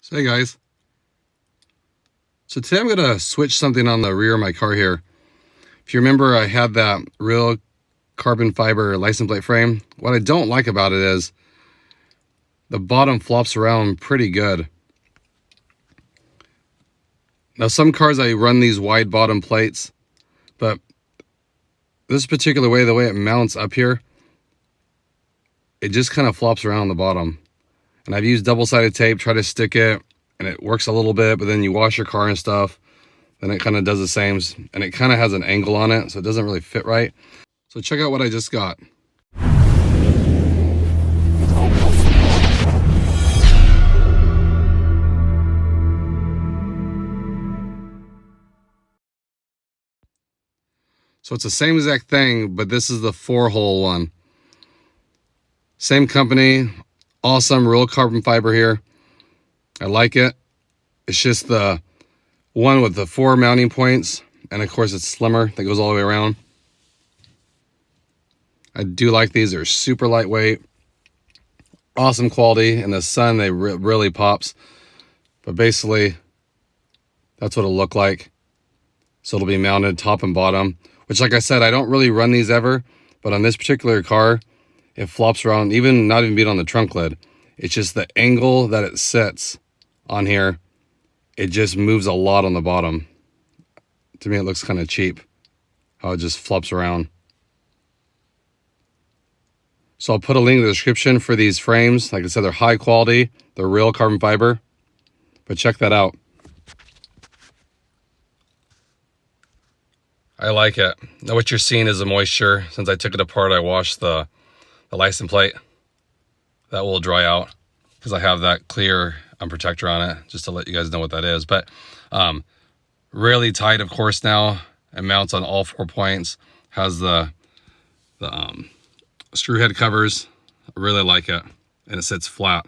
So hey guys, so today I'm going to switch something on the rear of my car here. If you remember, I had that real carbon fiber license plate frame. What I don't like about it is the bottom flops around pretty good. Now some cars I run these wide bottom plates, but this particular way, the way it mounts up here, it just kind of flops around the bottom. And I've used double-sided tape, try to stick it, and it works a little bit, but then you wash your car and stuff, then it kind of does the same, and it kind of has an angle on it, so it doesn't really fit right. So check out what I just got. So it's the same exact thing, but this is the 4-hole one. Same company, awesome, real carbon fiber here. I like it. It's just the one with the 4 mounting points, and of course it's slimmer, that goes all the way around. I do like these. They're super lightweight, awesome quality. In the sun, they really pops. But basically, that's what it'll look like. So it'll be mounted top and bottom, which, like I said, I don't really run these ever, but on this particular car, it flops around, even not even being on the trunk lid. It's just the angle that it sits on here. It just moves a lot on the bottom. To me, it looks kind of cheap how it just flops around. So I'll put a link in the description for these frames. Like I said, they're high quality. They're real carbon fiber. But check that out. I like it. Now what you're seeing is the moisture. Since I took it apart, I washed the license plate. That will dry out because I have that clear protector on it, just to let you guys know what that is. But really tight, of course. Now it mounts on all 4 points. Has the screw head covers. I really like it, and it sits flat.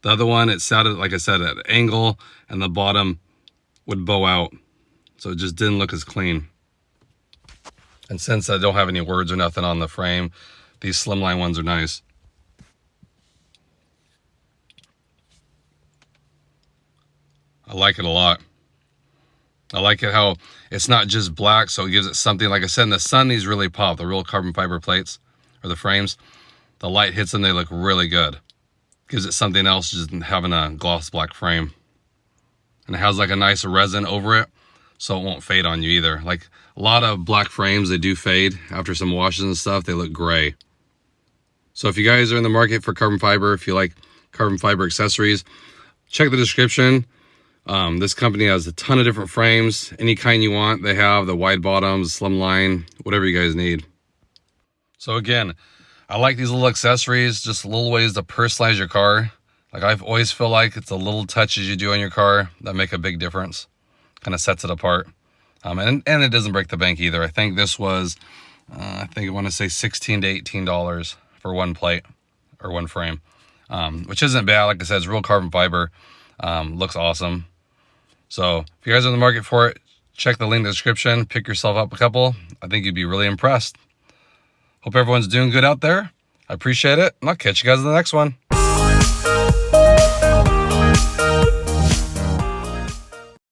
The other one, it sat at, like I said, at an angle, and the bottom would bow out, so it just didn't look as clean. And since I don't have any words or nothing on the frame, these slimline ones are nice. I like it a lot. I like it how it's not just black, so it gives it something. Like I said, in the sun, these really pop. The real carbon fiber plates, or the frames, the light hits them, they look really good. Gives it something else just having a gloss black frame. And it has like a nice resin over it, so it won't fade on you either. Like a lot of black frames, they do fade after some washes and stuff. They look gray. So if you guys are in the market for carbon fiber, if you like carbon fiber accessories, check the description. This company has a ton of different frames, any kind you want. They have the wide bottoms, slim line, whatever you guys need. So again, I like these little accessories, just little ways to personalize your car. Like I always feel like it's the little touches you do on your car that make a big difference. Kind of sets it apart. And it doesn't break the bank either. I think this was, I want to say $16 to $18 for one plate or one frame, which isn't bad. Like I said, it's real carbon fiber. Looks awesome. So if you guys are in the market for it, check the link in the description, pick yourself up a couple. I think you'd be really impressed. Hope everyone's doing good out there. I appreciate it, and I'll catch you guys in the next one.